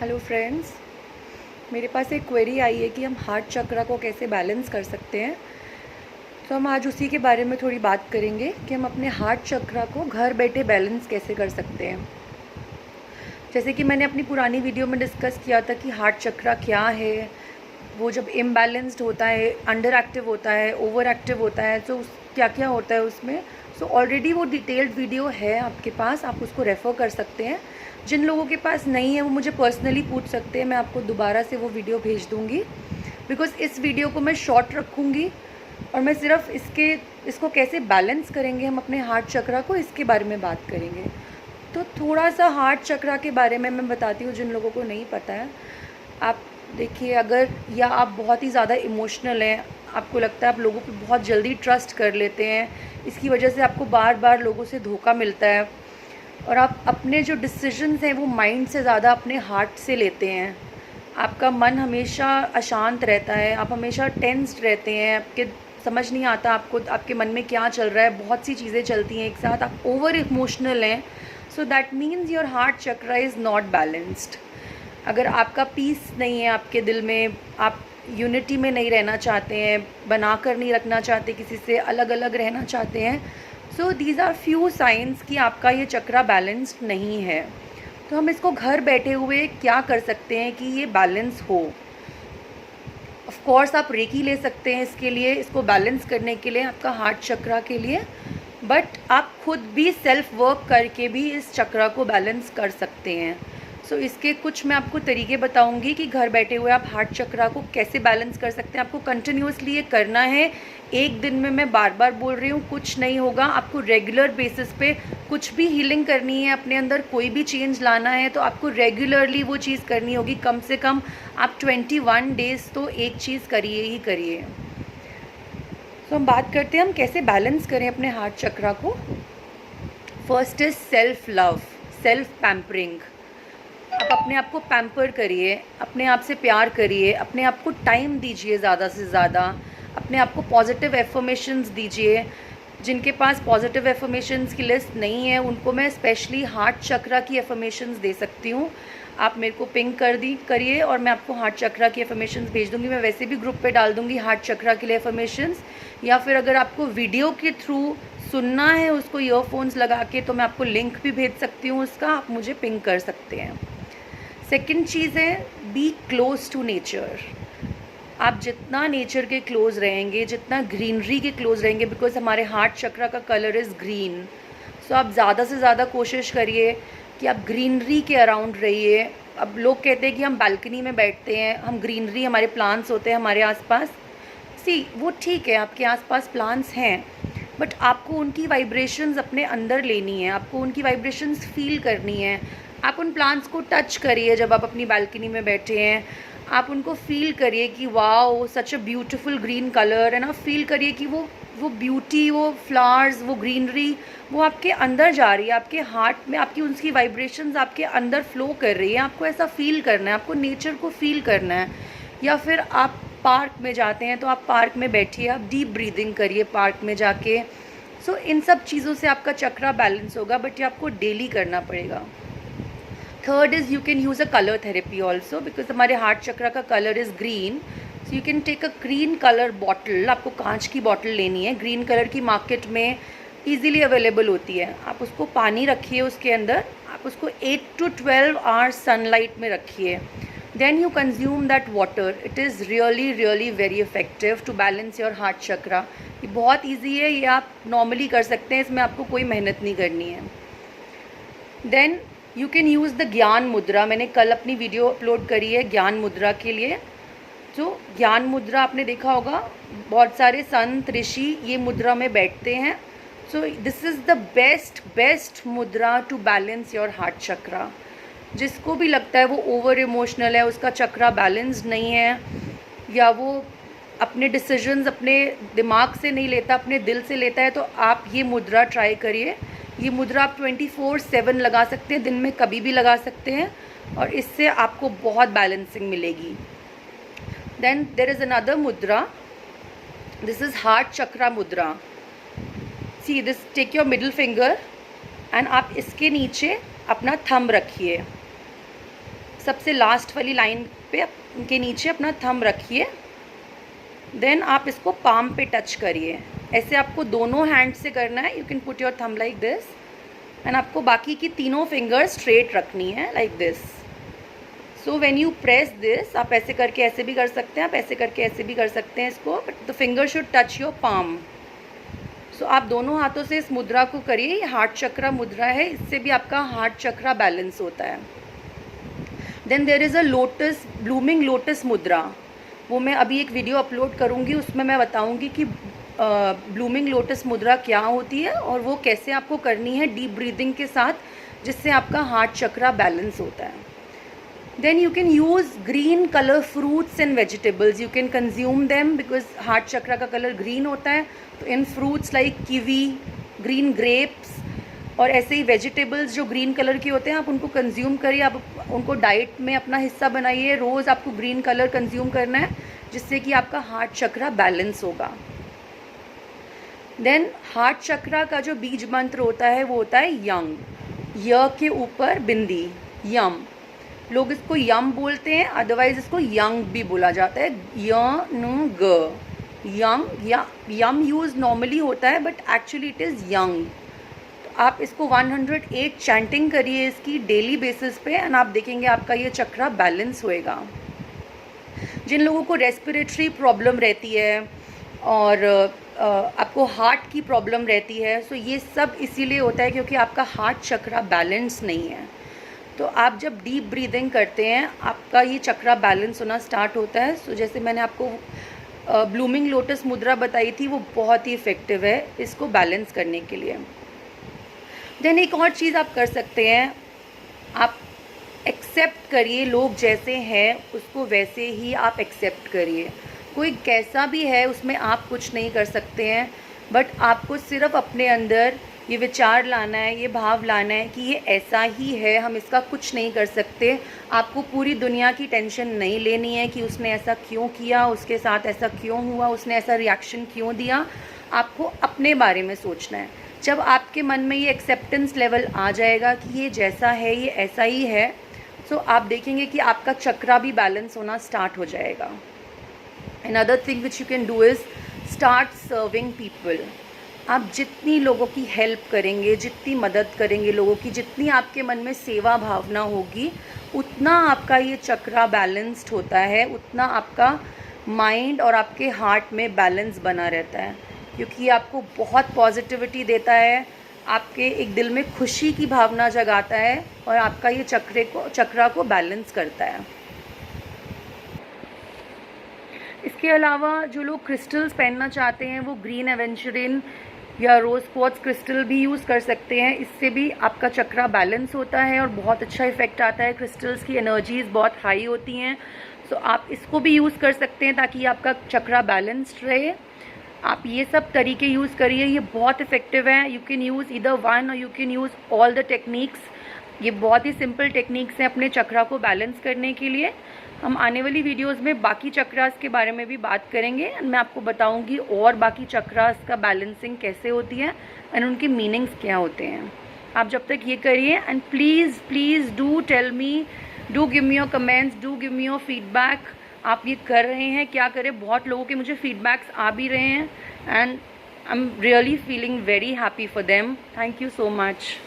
Hello friends, मेरे पास एक query आई है कि हम हार्ट चक्र को कैसे बैलेंस कर सकते हैं। तो हम आज उसी के बारे में थोड़ी बात करेंगे कि हम अपने हार्ट चक्र को घर बैठे बैलेंस कैसे कर सकते हैं। जैसे कि मैंने अपनी पुरानी वीडियो में डिस्कस किया था कि हार्ट चक्र क्या है, वो जब इम्बैलेंस्ड होता है, अंडर एक्टिव होता है, ओवर एक्टिव होता है, तो क्या क्या होता है उसमें। सो ऑलरेडी वो डिटेल्ड वीडियो है आपके पास, आप उसको रेफ़र कर सकते हैं। जिन लोगों के पास नहीं है वो मुझे पर्सनली पूछ सकते हैं, मैं आपको दोबारा से वो वीडियो भेज दूँगी। बिकॉज़ इस वीडियो को मैं शॉर्ट रखूँगी और मैं सिर्फ इसको कैसे बैलेंस करेंगे हम अपने हार्ट चक्र को, इसके बारे में बात करेंगे। तो थोड़ा सा हार्ट चक्र के बारे में मैं बताती हूँ जिन लोगों को नहीं पता है। आप देखिए, अगर या आप बहुत ही ज़्यादा इमोशनल हैं, आपको लगता है आप लोगों पे बहुत जल्दी ट्रस्ट कर लेते हैं, इसकी वजह से आपको बार बार लोगों से धोखा मिलता है और आप अपने जो डिसीजंस हैं वो माइंड से ज़्यादा अपने हार्ट से लेते हैं। आपका मन हमेशा अशांत रहता है, आप हमेशा टेंस्ड रहते हैं, आपके समझ नहीं आता आपको आपके मन में क्या चल रहा है, बहुत सी चीज़ें चलती हैं एक साथ, आप ओवर इमोशनल हैं। So that means your heart चक्र इज़ नॉट बैलेंस्ड। अगर आपका पीस नहीं है आपके दिल में, आप यूनिटी में नहीं रहना चाहते हैं, बनाकर नहीं रखना चाहते, किसी से अलग अलग रहना चाहते हैं, so these are few signs कि आपका ये चक्रा बैलेंस्ड नहीं है। तो हम इसको घर बैठे हुए क्या कर सकते हैं कि ये बैलेंस हो। ऑफ कोर्स आप रेकी ले सकते हैं इसके लिए, इसको बैलेंस करने के लिए, आपका हार्ट चक्रा के लिए, बट आप खुद भी सेल्फ वर्क करके भी इस चक्रा को बैलेंस कर सकते हैं। सो इसके कुछ मैं आपको तरीके बताऊंगी कि घर बैठे हुए आप हार्ट चक्रा को कैसे बैलेंस कर सकते हैं। आपको कंटिन्यूसली ये करना है, एक दिन में मैं बार बार बोल रही हूँ कुछ नहीं होगा। आपको रेगुलर बेसिस पे कुछ भी हीलिंग करनी है, अपने अंदर कोई भी चेंज लाना है, तो आपको रेगुलरली वो चीज़ करनी होगी। कम से कम आप 21 डेज़ तो एक चीज़ करिए ही करिए। तो हम बात करते हैं हम कैसे बैलेंस करें अपने हार्ट चक्रा को। First is self love, self pampering. आप अपने आप को पैम्पर करिए, अपने आप से प्यार करिए, अपने आप को टाइम दीजिए ज़्यादा से ज़्यादा, अपने आप को पॉजिटिव एफर्मेशंस दीजिए। जिनके पास पॉजिटिव एफर्मेशंस की लिस्ट नहीं है उनको मैं स्पेशली हार्ट चक्रा की एफर्मेशंस दे सकती हूँ। आप मेरे को पिंग करिए और मैं आपको हार्ट चक्रा की एफर्मेशंस भेज दूँगी। मैं वैसे भी ग्रुप पे डाल दूँगी हार्ट चक्रा के लिए एफर्मेशंस, या फिर अगर आपको वीडियो के थ्रू सुनना है उसको ईयरफोन्स लगा के, तो मैं आपको लिंक भी भेज सकती हूँ उसका, आप मुझे पिंग कर सकते हैं। सेकेंड चीज़ है, बी क्लोज टू नेचर। आप जितना नेचर के क्लोज रहेंगे, जितना ग्रीनरी के क्लोज रहेंगे, बिकॉज हमारे हार्ट चक्रा का कलर इज़ ग्रीन, सो आप ज़्यादा से ज़्यादा कोशिश करिए कि आप ग्रीनरी के अराउंड रहिए। अब लोग कहते हैं कि हम बालकनी में बैठते हैं, हम ग्रीनरी, हमारे प्लांट्स होते हैं हमारे आसपास। वो ठीक है, आपके आसपास प्लांट्स हैं, बट आपको उनकी वाइब्रेशंस अपने अंदर लेनी है, आपको उनकी वाइब्रेशंस फील करनी है। आप उन प्लांट्स को टच करिए जब आप अपनी बालकनी में बैठे हैं, आप उनको फील करिए कि wow such a beautiful green colour, है ना। फील करिए कि वो ब्यूटी, वो फ्लावर्स, वो ग्रीनरी, वो आपके अंदर जा रही है, आपके हार्ट में, आपकी उनकी वाइब्रेशंस आपके अंदर फ्लो कर रही है। आपको ऐसा फील करना है, आपको नेचर को फील करना है। या फिर आप पार्क में जाते हैं तो आप पार्क में बैठिए, आप डीप ब्रीदिंग करिए पार्क में जाके। सो इन सब चीज़ों से आपका चक्रा बैलेंस होगा, बट ये आपको डेली करना पड़ेगा। Third is you can use a colour therapy also, because हमारे हार्ट चक्रा का colour is green. So you can take a green colour bottle, आपको कांच की बॉटल लेनी है, ग्रीन कलर की मार्केट में ईज़िली अवेलेबल होती है। आप उसको पानी रखिए उसके अंदर, आप उसको 8 to 12 आवर्स सनलाइट में रखिए, then you consume that water. It is really very effective to balance your heart chakra. ये बहुत ईजी है, ये आप नॉर्मली कर सकते हैं, इसमें आपको कोई मेहनत नहीं करनी है। Then you can use the gyan mudra. मैंने कल अपनी वीडियो अपलोड करी है ज्ञान मुद्रा के लिए। तो ज्ञान मुद्रा आपने देखा होगा, बहुत सारे संत ऋषि ये मुद्रा में बैठते हैं। So this is the best मुद्रा टू बैलेंस योर हार्ट चक्रा। जिसको भी लगता है वो ओवर इमोशनल है, उसका चक्रा बैलेंस नहीं है, या वो अपने डिसीजंस अपने दिमाग से नहीं लेता, अपने दिल से लेता है, तो आप ये मुद्रा ट्राई करिए। ये मुद्रा आप 24/7 लगा सकते हैं, दिन में कभी भी लगा सकते हैं, और इससे आपको बहुत बैलेंसिंग मिलेगी। Then there is another mudra, this is heart chakra mudra. See this, take your middle finger and आप इसके नीचे अपना थंब रखिए। सबसे लास्ट वाली लाइन पे के नीचे अपना थंब रखिए, देन आप इसको पाम पे टच करिए। ऐसे आपको दोनों हैंड से करना है। You can put your thumb like this, and आपको बाकी की तीनों फिंगर स्ट्रेट रखनी है like this. So when you press this, आप ऐसे करके ऐसे भी कर सकते हैं, आप ऐसे करके ऐसे भी कर सकते हैं इसको, but the finger should touch your palm. So आप दोनों हाथों से इस मुद्रा को करिए। ये हार्ट चक्रा मुद्रा है, इससे भी आपका हार्ट चक्रा बैलेंस होता है। Then there is a lotus, blooming lotus mudra. वो मैं अभी एक वीडियो अपलोड करूँगी, उसमें मैं बताऊँगी कि ब्लूमिंग लोटस मुद्रा क्या होती है और वो कैसे आपको करनी है डीप ब्रीदिंग के साथ, जिससे आपका हार्ट चक्रा बैलेंस होता है। Then you can use green colour fruits and vegetables, you can consume them because heart chakra का कलर ग्रीन होता है। तो इन fruits like kiwi, green grapes और ऐसे ही वेजिटेबल्स जो ग्रीन कलर के होते हैं, आप उनको कंज्यूम करिए, आप उनको डाइट में अपना हिस्सा बनाइए। रोज़ आपको ग्रीन कलर कंज्यूम करना है, जिससे कि आपका हार्ट चक्रा बैलेंस होगा। देन हार्ट चक्रा का जो बीज मंत्र होता है वो होता है यंग, य के ऊपर बिंदी, यम। लोग इसको यम बोलते हैं, अदरवाइज इसको यंग भी बोला जाता है, य न ग, यंग या यम यूज नॉर्मली होता है but actually it is young. तो आप इसको 108 चैंटिंग करिए इसकी डेली बेसिस पे, एंड आप देखेंगे आपका ये चक्रा बैलेंस होएगा। जिन लोगों को रेस्पिरेटरी प्रॉब्लम रहती है और आपको हार्ट की प्रॉब्लम रहती है, सो ये सब इसीलिए होता है क्योंकि आपका हार्ट चक्रा बैलेंस नहीं है। तो आप जब डीप ब्रीदिंग करते हैं, आपका ये चक्रा बैलेंस होना स्टार्ट होता है। सो जैसे मैंने आपको ब्लूमिंग लोटस मुद्रा बताई थी, वो बहुत ही इफ़ेक्टिव है इसको बैलेंस करने के लिए। देन एक और चीज़ आप कर सकते हैं, आप एक्सेप्ट करिए, लोग जैसे हैं उसको वैसे ही आप एक्सेप्ट करिए। कोई कैसा भी है उसमें आप कुछ नहीं कर सकते हैं, बट आपको सिर्फ अपने अंदर ये विचार लाना है, ये भाव लाना है कि ये ऐसा ही है, हम इसका कुछ नहीं कर सकते। आपको पूरी दुनिया की टेंशन नहीं लेनी है कि उसने ऐसा क्यों किया, उसके साथ ऐसा क्यों हुआ, उसने ऐसा रिएक्शन क्यों दिया। आपको अपने बारे में सोचना है। जब आपके मन में ये एक्सेप्टेंस लेवल आ जाएगा कि ये जैसा है ये ऐसा ही है, तो आप देखेंगे कि आपका चक्रा भी बैलेंस होना स्टार्ट हो जाएगा। Another thing which you can do is start serving people. आप जितनी लोगों की हेल्प करेंगे, जितनी मदद करेंगे लोगों की, जितनी आपके मन में सेवा भावना होगी, उतना आपका ये चक्रा बैलेंस्ड होता है, उतना आपका माइंड और आपके हार्ट में बैलेंस बना रहता है, क्योंकि ये आपको बहुत पॉजिटिविटी देता है, आपके एक दिल में खुशी की भावना जगाता है और आपका ये चक्रा को बैलेंस करता है। इसके अलावा जो लोग क्रिस्टल्स पहनना चाहते हैं वो ग्रीन एवेंचुरिन या रोज़ क्वार्ट्ज क्रिस्टल भी यूज़ कर सकते हैं। इससे भी आपका चक्रा बैलेंस होता है और बहुत अच्छा इफेक्ट आता है। क्रिस्टल्स की एनर्जीज़ बहुत हाई होती हैं, सो आप इसको भी यूज़ कर सकते हैं ताकि आपका चक्रा बैलेंस्ड रहे। आप ये सब तरीके यूज़ करिए, ये बहुत इफ़ेक्टिव है। You can use either one or you can use all the techniques. ये बहुत ही सिंपल टेक्निक्स हैं अपने चक्रा को बैलेंस करने के लिए। हम आने वाली वीडियोस में बाकी चक्रास के बारे में भी बात करेंगे एंड मैं आपको बताऊंगी और बाकी चक्रास का बैलेंसिंग कैसे होती है एंड उनके मीनिंग्स क्या होते हैं। आप जब तक ये करिए, and please do tell me, do give me your comments, do give me your feedback. आप ये कर रहे हैं, क्या करें? बहुत लोगों के मुझे फीडबैक्स आ भी रहे हैं and I am really feeling very happy for them. Thank you so much.